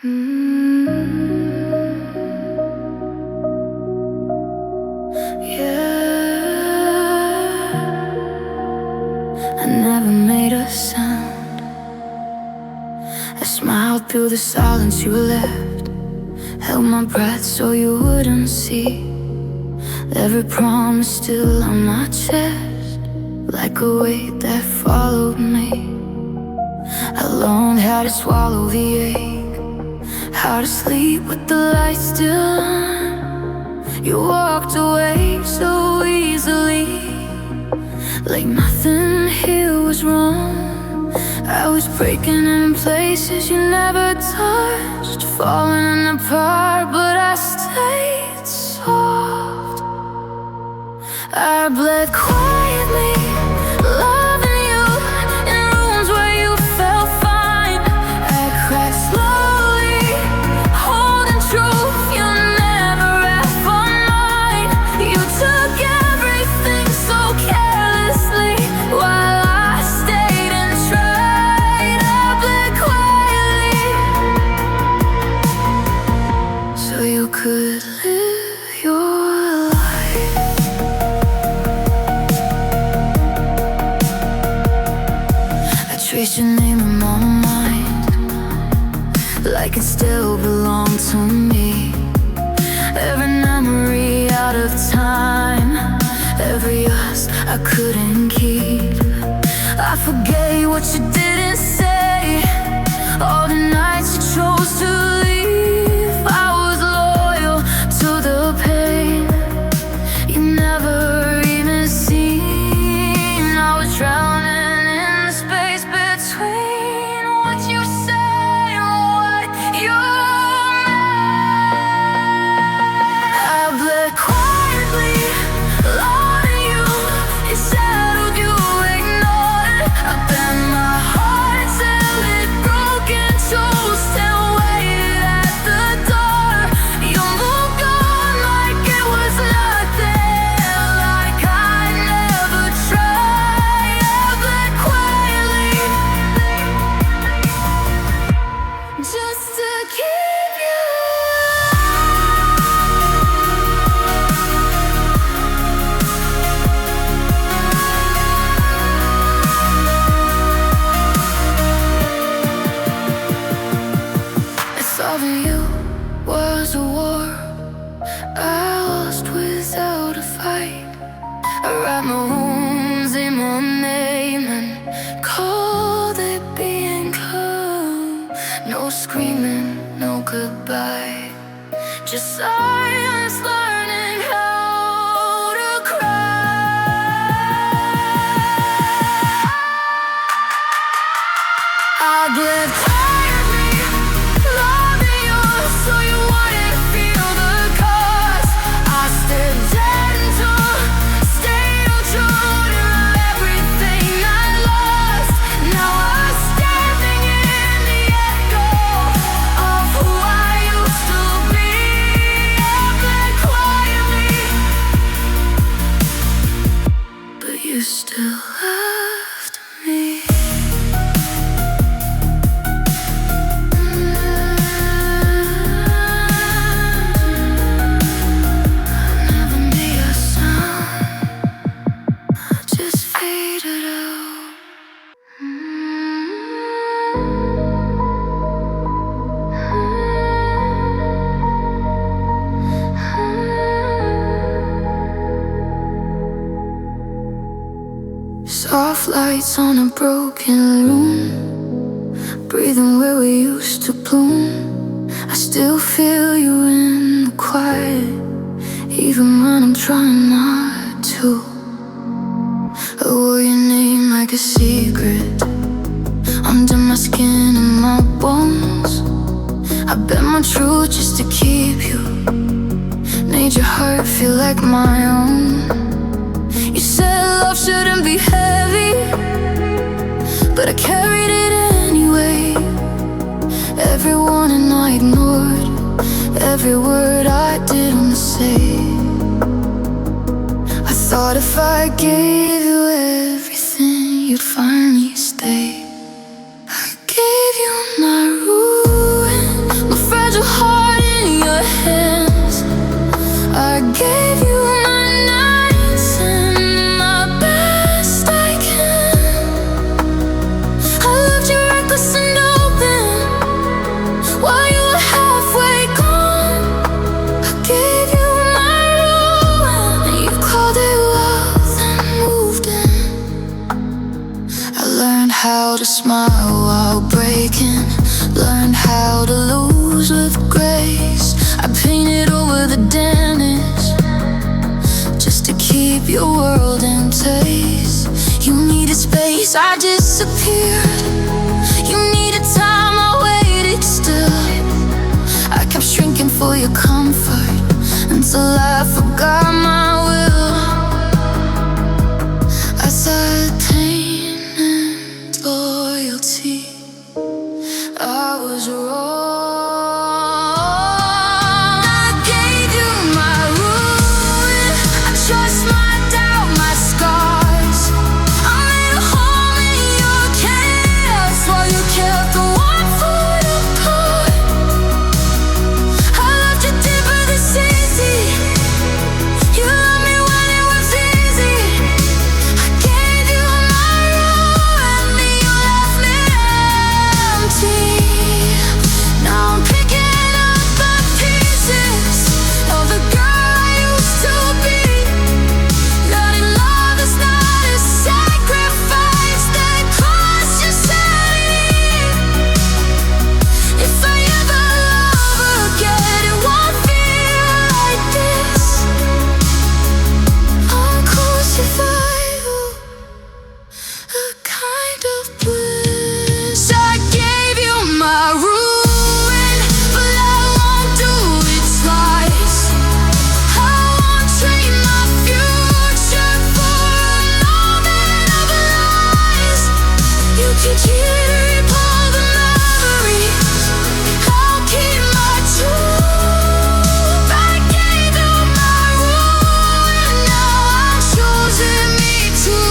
Yeah, I never made a sound. I smiled through the silence you left, held my breath so you wouldn't see. Every promise still on my chest, like a weight that followed me. I learned how to swallow the ache, how to sleep with the lights still on. You walked away so easily, like nothing here was wrong. I was breaking in places you never touched, falling apart, but I stayed soft. I bled quietly, loving you in rooms where you felt fine. I cried slowly, holding truth you never asked for mine. You took everything so carelessly, while I stayed and tried. I bled quietly, so you could live your life. Trace your name in my mind, like it still belonged to me. Every memory out of time, every us I couldn't keep. I forgave what you didn't say, all the nights you chose to leave. I was loyal to the pain you never even seen. I was drowning between what you say and what you meant. I bled quietly, loving you, it settled you ignored. I bent my heart till it broke in toast and waited at the door. You moved on like it was nothing, like I never tried. I bled quietly, just to keep you. It's loving you was a war I lost without a fight. I wrapped my wounds in my name and called it being calm. No screaming, no goodbye, just silence, learning how to cry. I bled quietly, loving you so you wouldn't feel the cost. I stood gentle, stayed true to everything I lost. Now I'm standing in the echo of who I used to be. I bled quietly, but you still loved me. Never made a sound, just faded out. Soft lights on a broken room, breathing where we used to bloom. I still feel you in the quiet, even when I'm trying not to. I wore your name like a secret, under my skin and my bones. I bet my truth just to keep you, made your heart feel like my own. You said love shouldn't be heavy, but I carried it anyway. Every warning I ignored, every word I didn't say. I thought if I gave you everything, you'd finally stay. I gave you my ruin, my disappeared. You needed time, I waited still. I kept shrinking for your comfort until I forgot my will. I attained loyalty. I was wrong. I gave you my ruin. I trust my doubt, my scars. I made a home in your chaos while you kept the one foot apart. I loved you deeper this easy. You loved me when it was easy. I gave you my ruin, and you left me empty. Now I'm picking up the pieces of the girl I used to be. Learning love is not a sacrifice that costs your sanity. If I ever love again, it won't feel like this. I'll crucify you, a kind of bliss. I gave you my ruin, but I won't do it twice. I won't trade my future for a moment of lies. You can keep all the memories. I'll keep my truth. I gave you my ruin, now I'm choosing me too.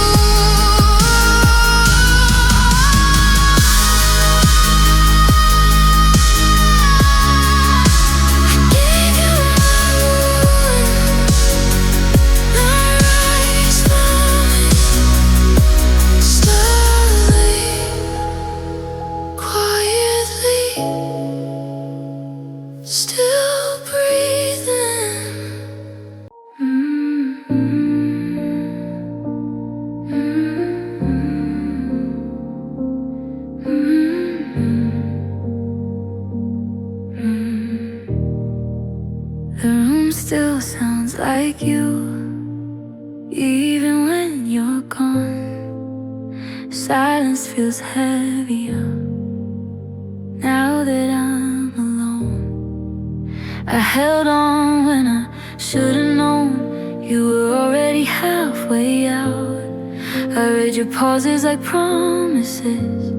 Gave you my ruin, I rise from it slowly, quietly, still breathing. The room still sounds like you, even when you're gone. Silence feels heavier now that I'm alone. I held on when I should've known you were already halfway out. I read your pauses like promises,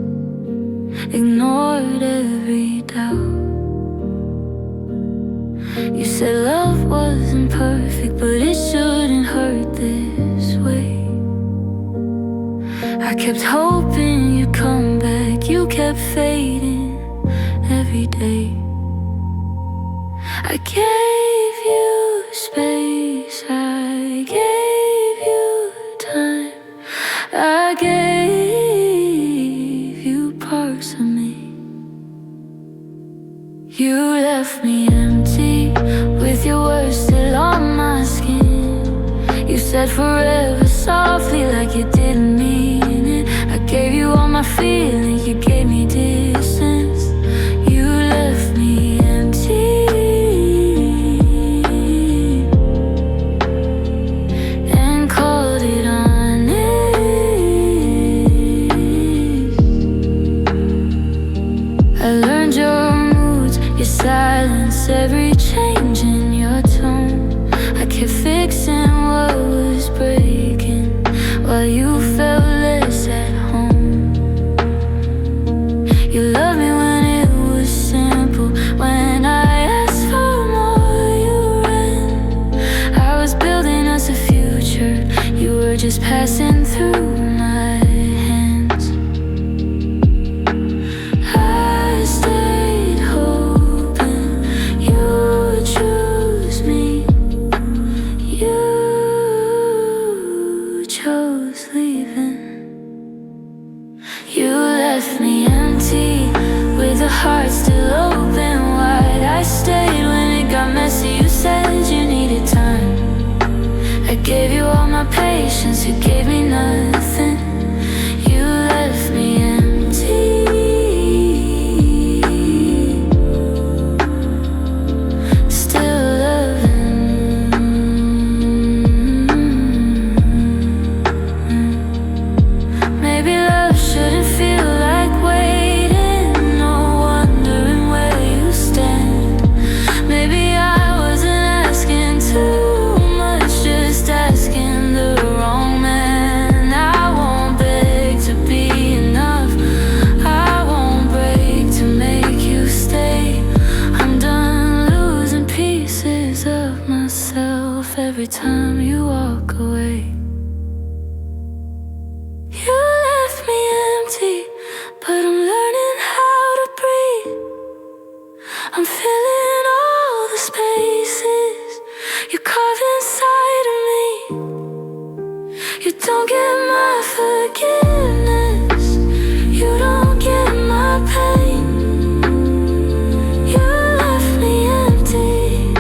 ignored every doubt. You said love wasn't perfect, but it shouldn't hurt this way. I kept hoping you'd come back, you kept fading every day. I gave you space, I gave you time, I gave you parts of me. You left me empty, with your words still on my skin. You said forever softly like you didn't mean it. I gave you all my feelings, you gave me distance. You left me empty and called it honest. I learned your moods, your silence, every change in your tone. I kept fixing what was breaking while you felt less at home. You loved me when it was simple, when I asked for more you ran. I was building us a future, you were just passing through my hands. I stayed hoping you'd choose me. You chose leaving. You left me empty, with a heart still open wide. I stayed when it got messy, you said you needed time. I gave you all my patience, you gave me nothing. walk away. You left me empty, but I'm learning how to breathe. I'm filling all the spaces you carve inside of me. You don't get my forgiveness, you don't get my pain. You left me empty,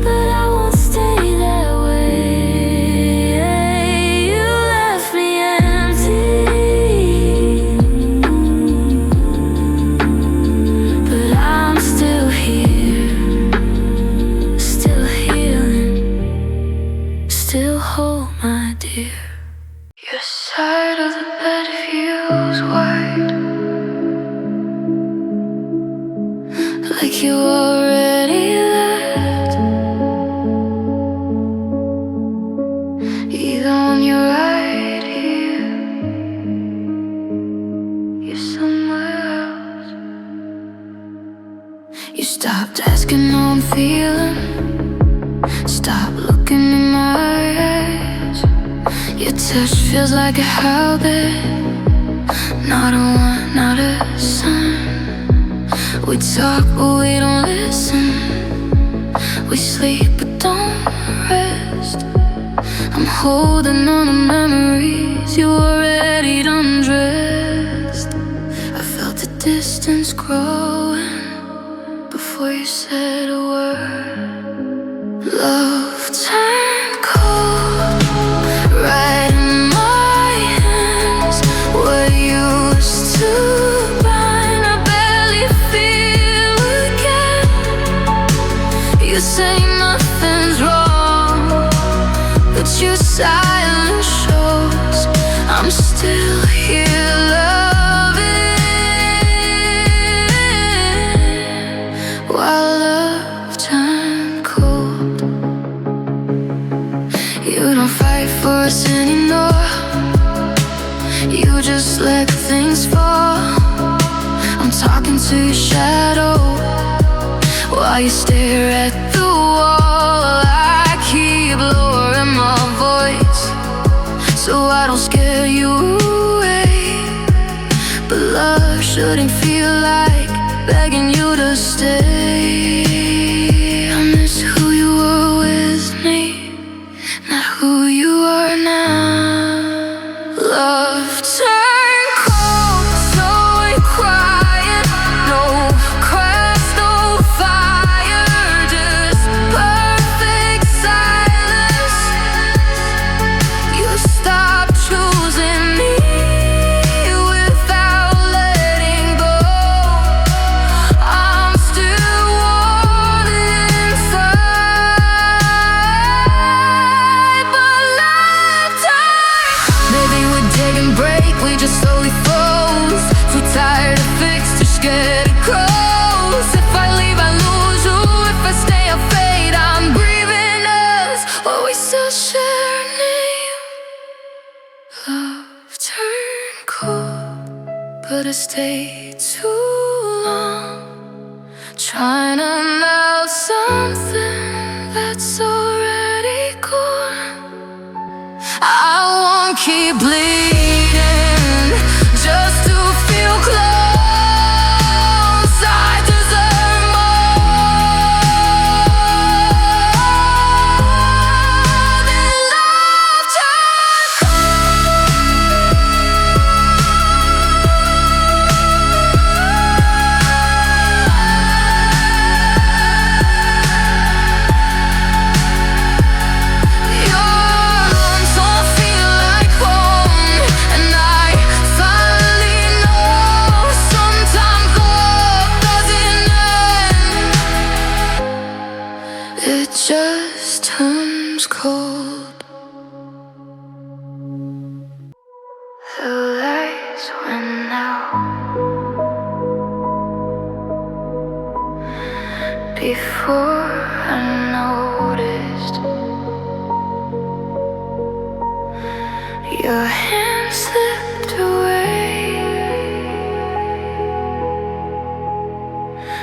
but I won't stay that way. You left me empty, but I'm still here, still healing, still whole, my dear. Your side of the bed feels wide, like you already left. Even when you're right here, you're somewhere else. You stopped asking how I'm feeling, stop looking in my eyes. Your touch feels like a habit, not a want, not a sign. We talk but we don't listen, we sleep but don't rest. I'm holding on to memories you already undressed. I felt the distance growing before you said a word. Love turned cold right in my hands. What used to bind, I barely feel again. You say nothing's wrong, but your silence shows I'm still here loving, while love turned cold. You don't fight for us anymore, you just let things fall. I'm talking to your shadow while you stare at the wall. I keep lowering my voice so I don't scare you away, but love shouldn't feel like begging you to stay. I miss who you were with me, not who you are now. Love turned cold, so we're crying. No cracks, no fire, just perfect silence. You stopped choosing me without letting go. I'm still warm inside, but love turned. Maybe we're taking a break, we just slowly froze. Too tired to fix, too scared to close. If I leave, I lose you. If I stay, I fade. I'm grieving us, but we still share a name. Love turned cold, but I stayed too long, trying to melt something that's already gone. I won't keep bleeding just to feel close. I deserve more than love turned Your arms don't feel like home, and I finally know sometimes love doesn't end, it just turns cold. The lights went out before I noticed. Your hand slipped away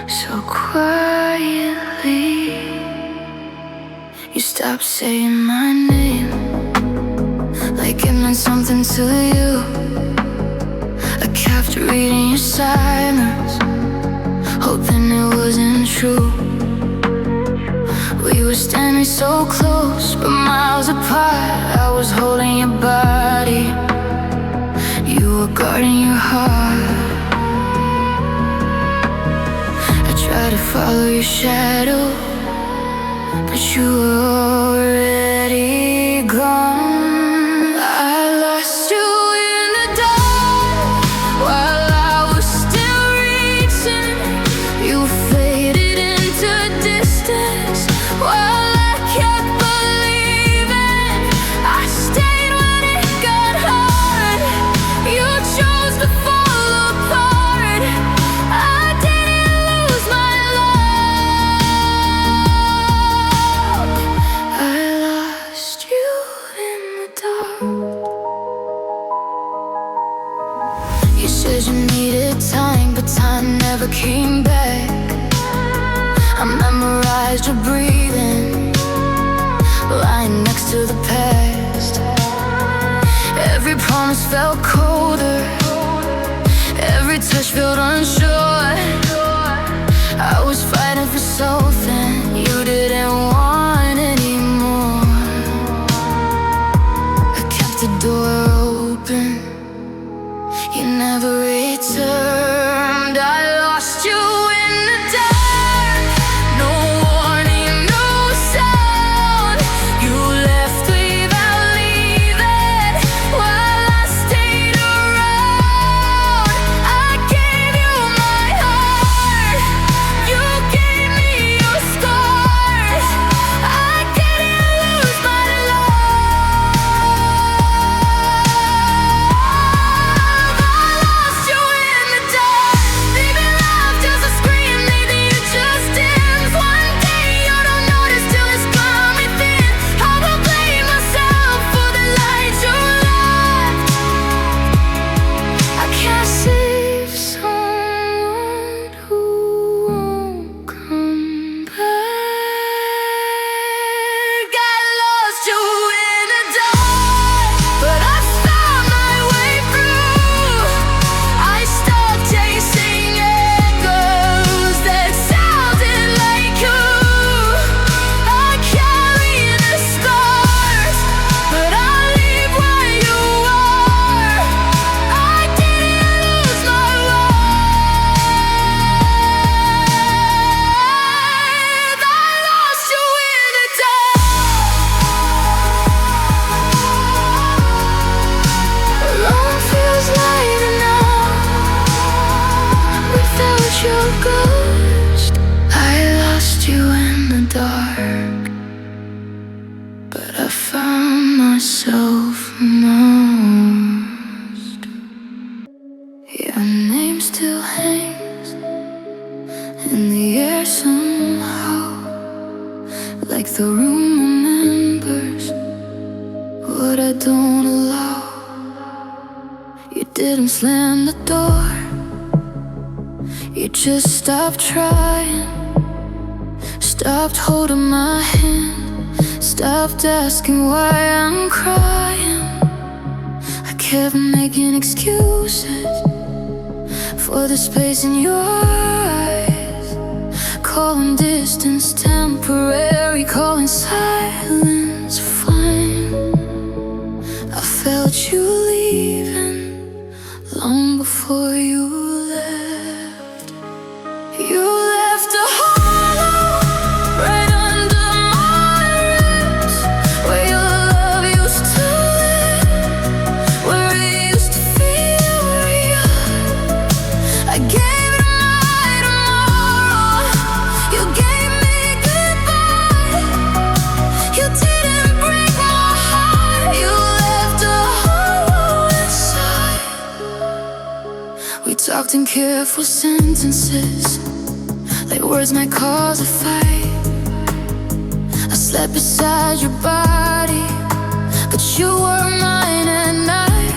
so quietly. You stopped saying my name. meant something to you. I kept reading your silence, hoping it wasn't true. We were standing so close, but miles apart. I was holding your body, you were guarding your heart. I tried to follow your shadow, but you were already gone. I lost you in the dark while I was still reaching. You faded into distance while I kept believing. I stayed when it got hard. You chose to fall apart. I didn't lose my love. I lost you in the dark. You said you needed time, but time never came back. I memorized your breathing, lying next to the past. Every promise felt colder, every touch felt unsure. I was fighting for something you didn't want anymore. I kept the door open, you never returned. I lost you in the dark, no warning, no sound. You left without leaving while I stayed around. I gave you my heart, you gave me your scars. I didn't lose my love. I lost you in the dark, leaving love just a scream. Maybe it just dims. One day you don't notice till it's gone within. I will blame myself for the light you left. I can't save someone who won't come back. I lost you in the dark, but I found my way through. I stopped chasing echoes that sounded like you. I carry the scars, but I leave where you are. I didn't lose my worth. I lost you in the dark. Alone feels lighter now without your ghost. I lost you in the dark, but I found myself most. Your name still hangs in the air somehow, like the room remembers what I don't allow. You didn't slam the door, you just stopped trying, stopped holding my hand, stopped asking why I'm crying. I kept making excuses for the space in your eyes, calling distance temporary, calling silence fine. I felt you leaving long before you left. You left a hollow right under my ribs, where your love used to live, where it used to feel real. I gave it my tomorrow, you gave me goodbye. You didn't break my heart, you left a hollow inside. We talked in careful sentences, like words might cause a fight. I slept beside your body, but you were mine at night.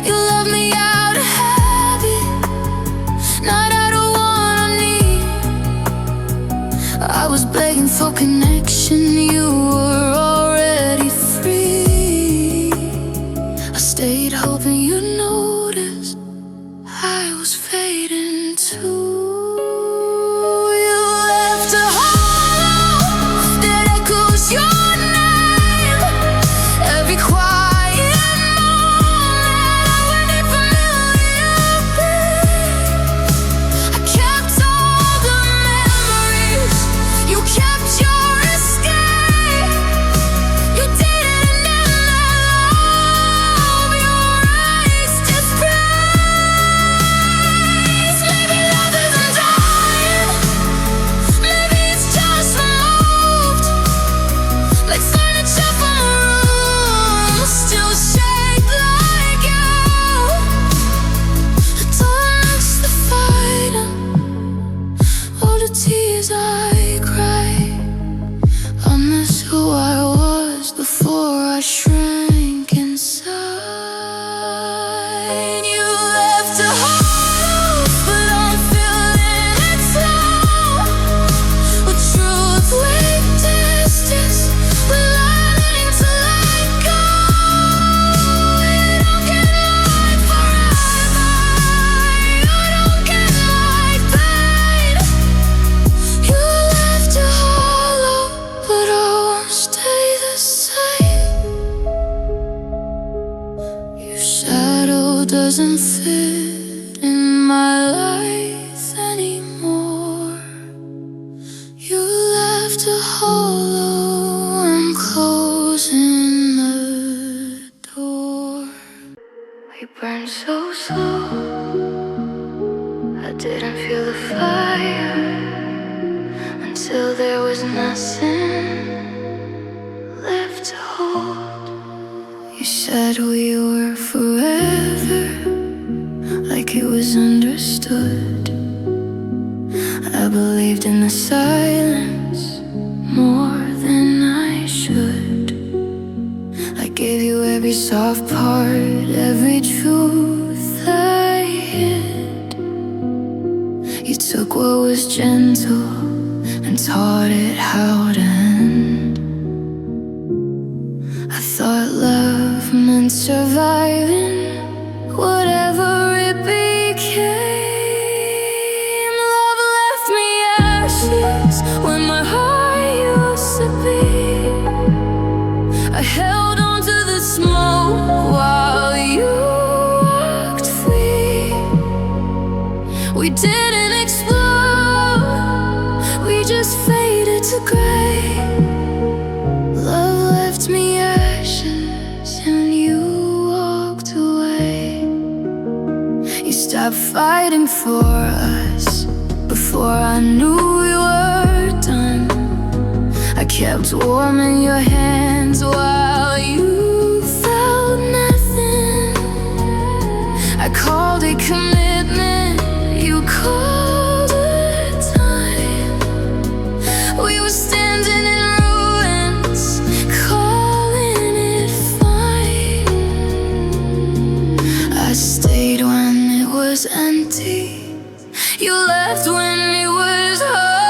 You loved me out of habit, not out of want or need. I was begging for connection, you were already free. tears I cry. I miss who I was before I shrank inside. You left a hole, but I'm feeling it now. With truth, with distance, we're learning to let go. You don't get like forever. You don't get like pain. You left a hollow, but I won't stay the same. Your shadow doesn't fit in my life anymore. You left a hollow, I'm closing the door. We burned so slow, I didn't feel the fire until there was nothing left to hold. You said we were forever, like it was understood. I believed in the silence more than I should. I gave you every soft part, every truth I hid. You took what was gentle and taught it how to end. I thought love meant surviving whatever it became. Love left me ashes when my heart used to beat. I held on to the smoke while you walked free. We didn't explode, we just faded to gray. Love left me ashes and you walked away. You stopped fighting for us before I knew we were done. I kept warm in your hands while you felt nothing. I called it commitment, you called it time. We were standing in ruins, calling it fine. I stayed when it was empty, you left when it was hard.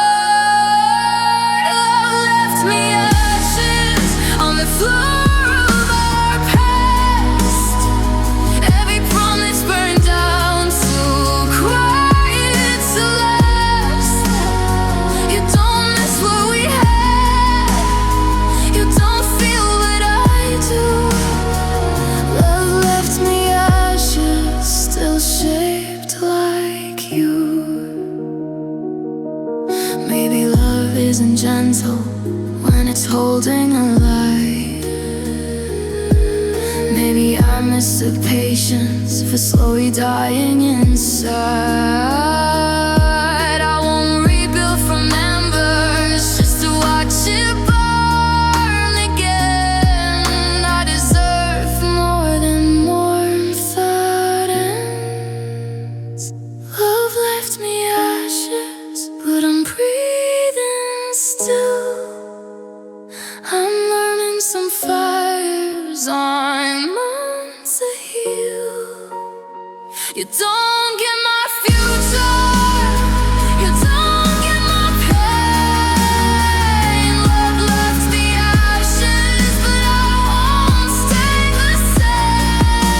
Love left me ashes on the floor of our past. Every promise burned down to quiet to last. You don't miss what we had, you don't feel what I do. Love left me ashes, still shaped like you. Maybe love isn't gentle when it's holding a light. Maybe I missed the patience for slowly dying inside. I won't rebuild from embers just to watch it burn again. I deserve more than warmth that ends. Love left me ashes, but I'm breathing still. I'm learning some fires I'm meant to heal. You don't get my future, you don't get my pain. Love left me ashes, but I won't stay the same.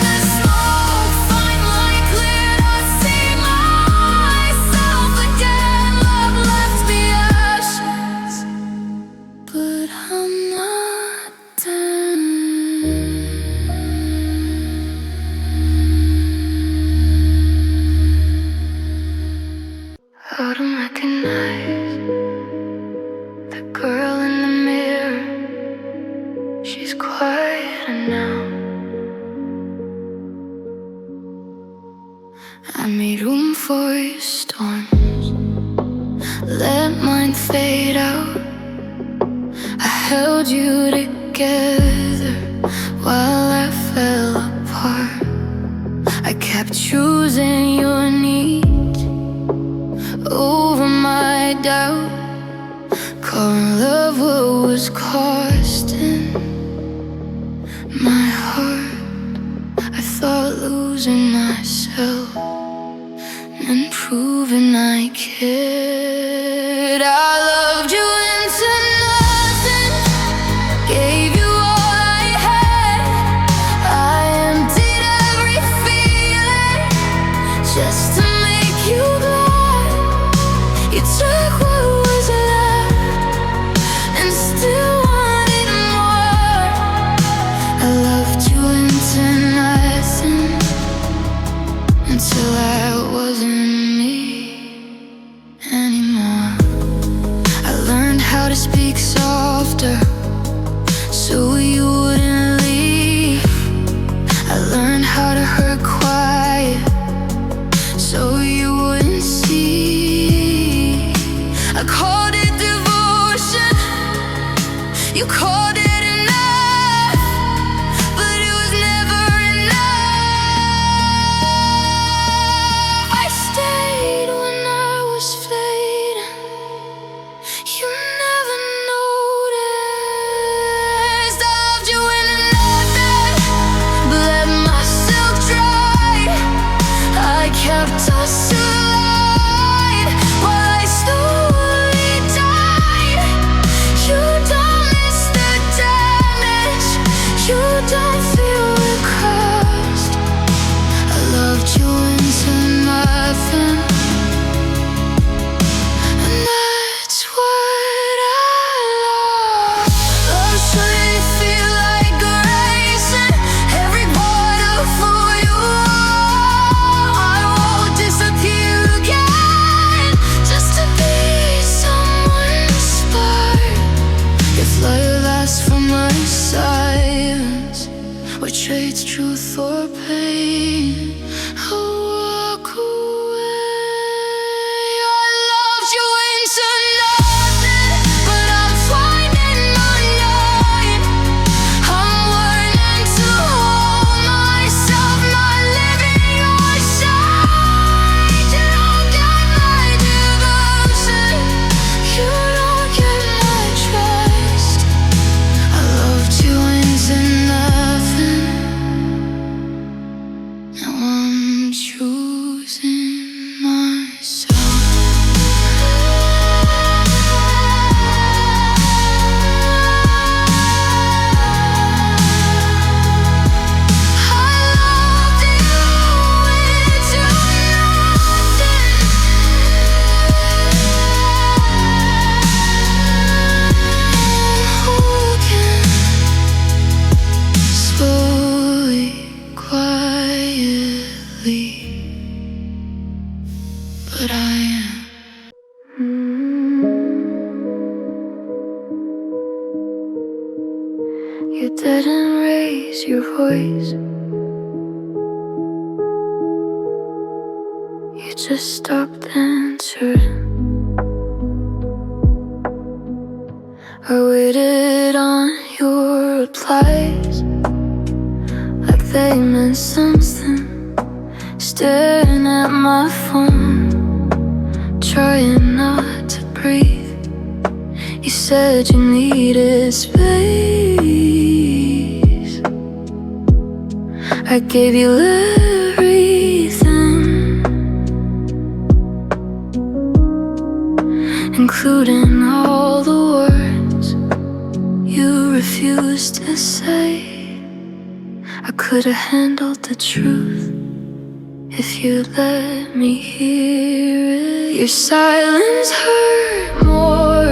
The smoke finally cleared, I see myself again. Love left me ashes, but I'm not done. I don't recognize the girl in the mirror. She's quieter now. I made room for your storms, let mine fade out. I held you together while I fell apart. I kept choosing your needs over my doubt. Calling love what was costing my heart. I thought losing myself and proving I cared. I loved you into nothing, gave you all I had. I emptied every feeling just to make you glad. You took what was left and still wanted more. I loved you into nothing until I wasn't me anymore. I learned how to speak softer so you wouldn't leave. I learned how to hurt quiet so you wouldn't see. I called it devotion, you called it enough, but it was never enough. I stayed when I was fading, you never noticed. I loved you into nothing, bled myself dry. I kept us alive while I slowly died. You don't miss the damage, you don't feel the cost. I loved you into nothing, and that's what I lost. Love should feel like racing, every part of who you are. I won't disappear again just to be someone's spark. If light lasts from my silence, what trades truth or pain? I'll walk away. I loved you into nothing, but I'm finding unknown. I'm learning to hold myself, not living your side. You don't get my devotion, you don't get my trust. I loved you into nothing, now I'm choosing myself. I loved you into nothing. Who can slowly, quietly, but I am. You didn't raise your voice, you just stopped answering. I waited on your replies like they meant something, staring at my phone, trying not to breathe. You said you needed space. I gave you everything, including all the words you refused to say. I could have handled the truth if you'd let me hear it. Your silence hurt more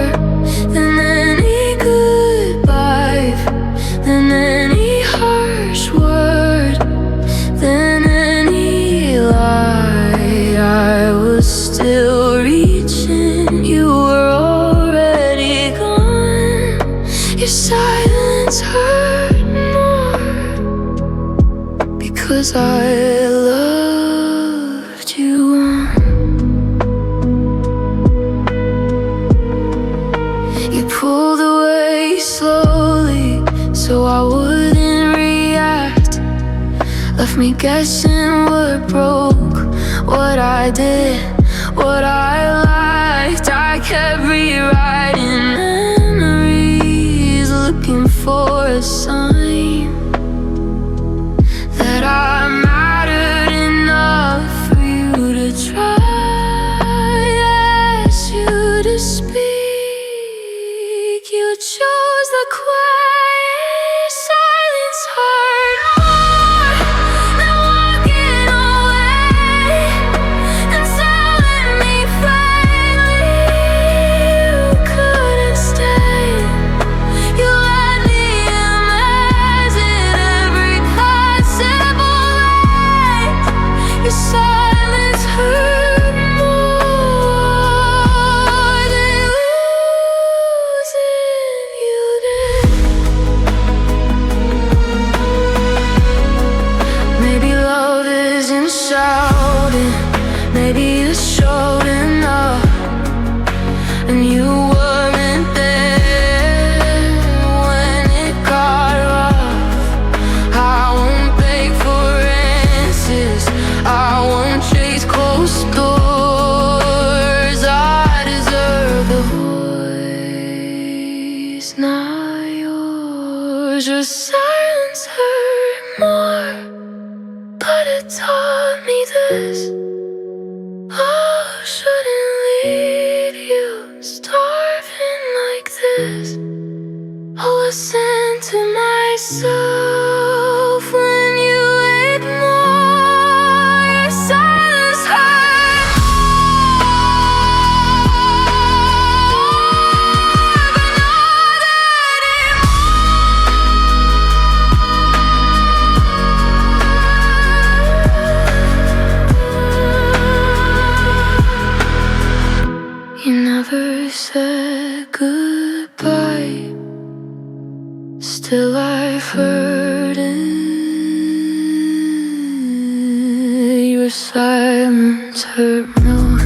than any goodbye, than any harsh word, than any lie. I was still reaching, you were already gone. Your silence hurt more because I loved you on. You pulled away slowly so I wouldn't react, left me guessing what broke, what I did, what I liked. I kept rewriting memories, looking for a sign that I mattered enough for you to try. Ask you to speak. You chose the quiet. Silence hurt more than walking away and telling me finally you couldn't stay. You let me imagine every possible way. Your silence hurt more than losing you did. Maybe love isn't shouting, maybe it's showed enough, and you weren't there when it got rough. I won't beg for answers, I won't chase closed doors. I deserve the voice, not yours. Your silence hurt more, but it taught me this. Oh, shouldn't leave you starving like this. I'll listen to myself when you ignore. Your silence hurt more, but not anymore. You never said goodbye, still I've heard it. Your silence hurt more.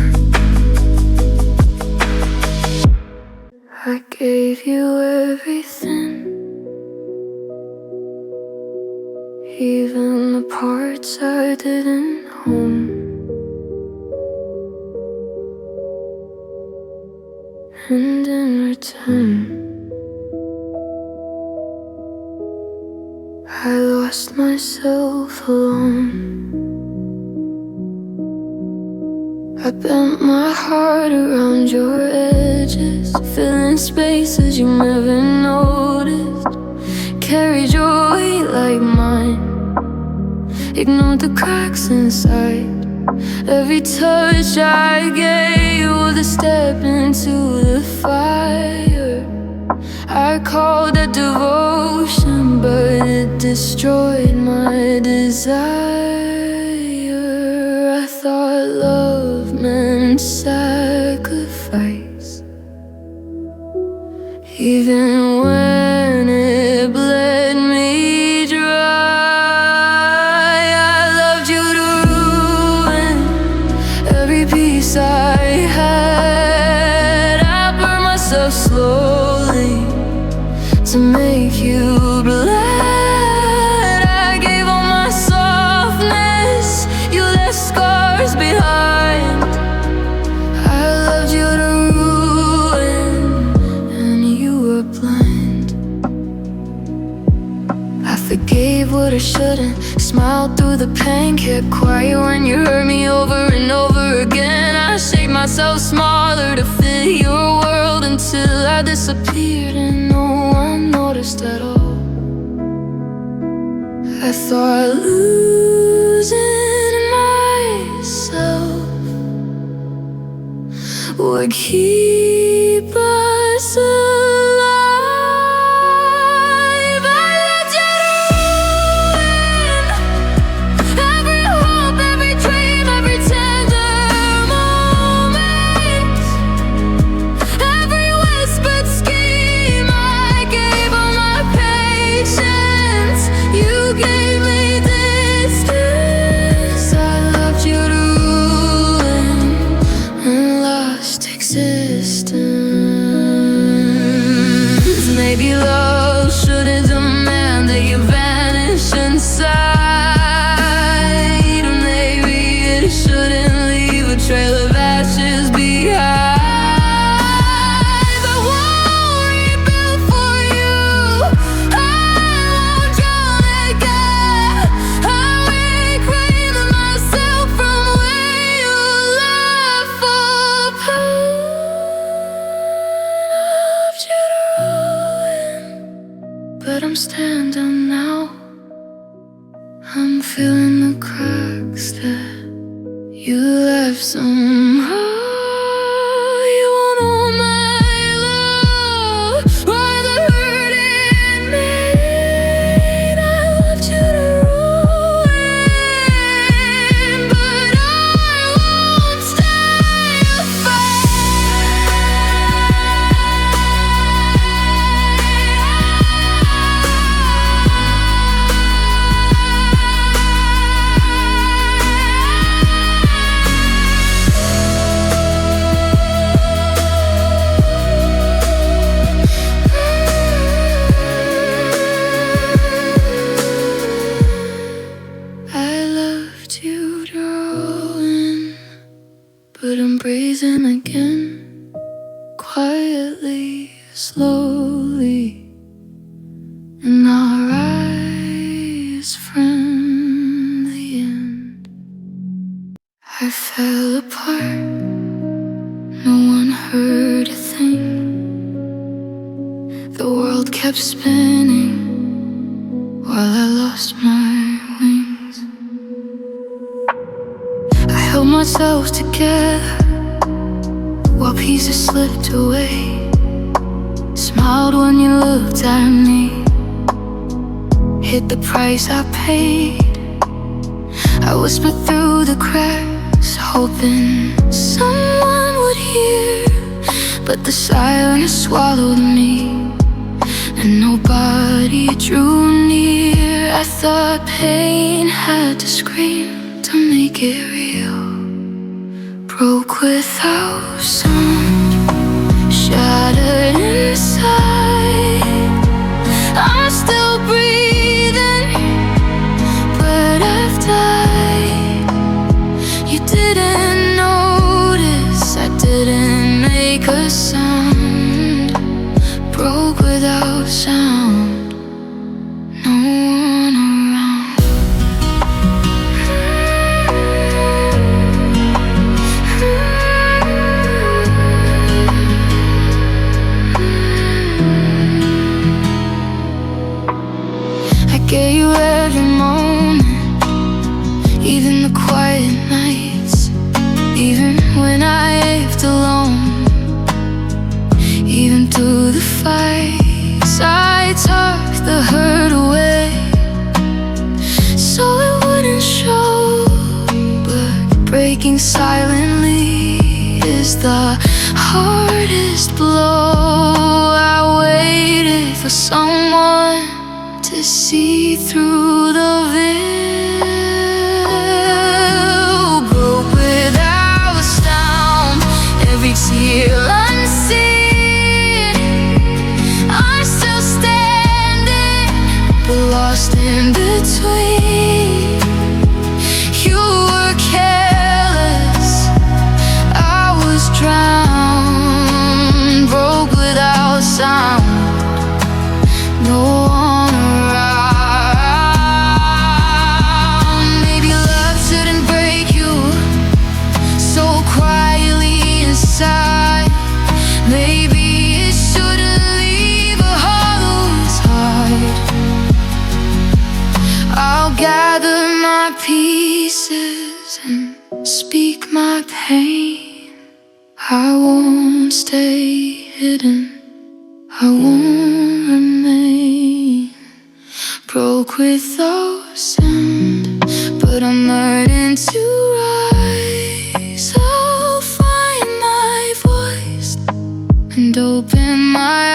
I gave you everything, even the parts I didn't own. And in return, I lost myself alone. I bent my heart around your edges, filling spaces you never noticed. Carried your weight like mine, ignored the cracks inside. Every touch I gave was a step into the fire. I called it devotion, but it destroyed my desire. I thought love meant sacrifice, even when it bled me dry. I loved you to ruin every piece I had. I burned myself slowly to make you glad. I gave all my softness, you left scars behind. I loved you to ruin, and you were blind. I forgave what I shouldn't, smiled through the pain, kept quiet when you hurt me over and over again. I shaped myself smaller to fit your world until I disappeared and no one noticed at all. I thought losing myself would keep us alive. I let you ruin every hope, every dream, every tender moment, every whispered scheme. I gave all my patience, you gave me distance. I loved you to ruin and lost existence. Maybe love shouldn't demand that you vanish inside. Maybe it shouldn't leave a trail of ashes I'm standing now. I'm feeling the cracks that you left somehow. You want all my love, why the hurt it made. I loved you to ruin, but I won't stay but I'm breathing again, quietly, slowly, and I'll rise from the end. I fell apart, no one heard a thing. The world kept spinning while I lost my wings. I held myself together while pieces slipped away. Smiled when you looked at me, hit the price I paid. I whispered through the cracks, hoping someone would hear, but the silence swallowed me, and nobody drew near. I thought pain had to scream to make it real. Broke without sound, shattered inside. I'm still breathing, but I've died. You didn't notice, I didn't make a sound. Broke without sound, no one around. I gave you every moment, even the quiet nights, even when I ached alone. Even through the fights, I tucked the hurt away so it wouldn't show. But breaking silently is the hardest blow. I waited for someone to see through the veil. Broke without sound, every tear unseen. I'm still standing, but lost in between. You were careless, I was drowned. Broke without sound, no one around. Maybe love shouldn't break you so quietly inside. Maybe it shouldn't leave a hollow heart. I'll gather my pieces and speak my pain. I won't stay hidden, I won't remain. Broke without sound, but I'm learning to rise. I'll find my voice and open my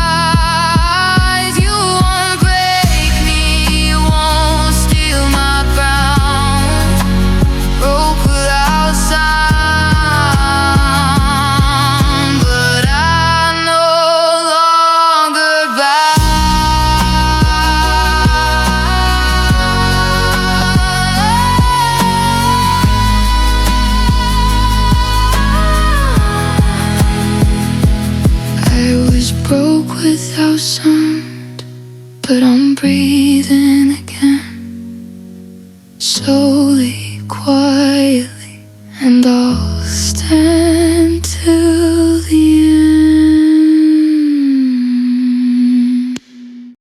eyes. You won't break me, you won't steal my crown. Broke without sound, but I'm no longer bound. I was broke without sound, but I'm breathing again, slowly, quietly.